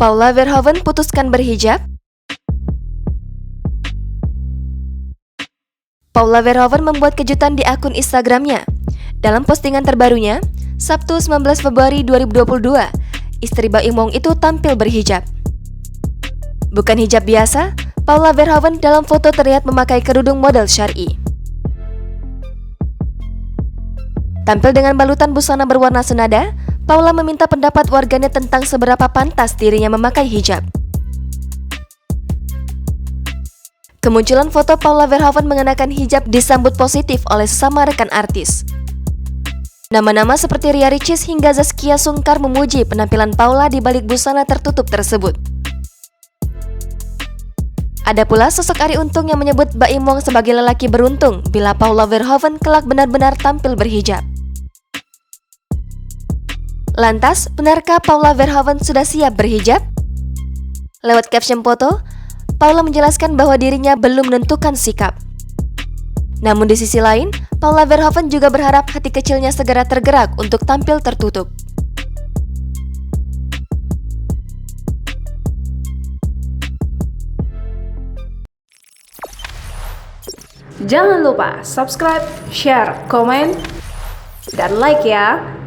Paula Verhoeven putuskan berhijab? Paula Verhoeven membuat kejutan di akun Instagramnya. Dalam postingan terbarunya, Sabtu 19 Februari 2022, istri Baim Wong itu tampil berhijab. Bukan hijab biasa, Paula Verhoeven dalam foto terlihat memakai kerudung model syar'i. Tampil dengan balutan busana berwarna senada, Paula meminta pendapat warganet tentang seberapa pantas dirinya memakai hijab. Kemunculan foto Paula Verhoeven mengenakan hijab disambut positif oleh sesama rekan artis. Nama-nama seperti Ria Ricis hingga Zaskia Sungkar memuji penampilan Paula di balik busana tertutup tersebut. Ada pula sosok Arie Untung yang menyebut Baim Wong sebagai lelaki beruntung bila Paula Verhoeven kelak benar-benar tampil berhijab. Lantas, benarkah Paula Verhoeven sudah siap berhijab? Lewat caption foto, Paula menjelaskan bahwa dirinya belum menentukan sikap. Namun di sisi lain, Paula Verhoeven juga berharap hati kecilnya segera tergerak untuk tampil tertutup. Jangan lupa subscribe, share, komen, dan like ya!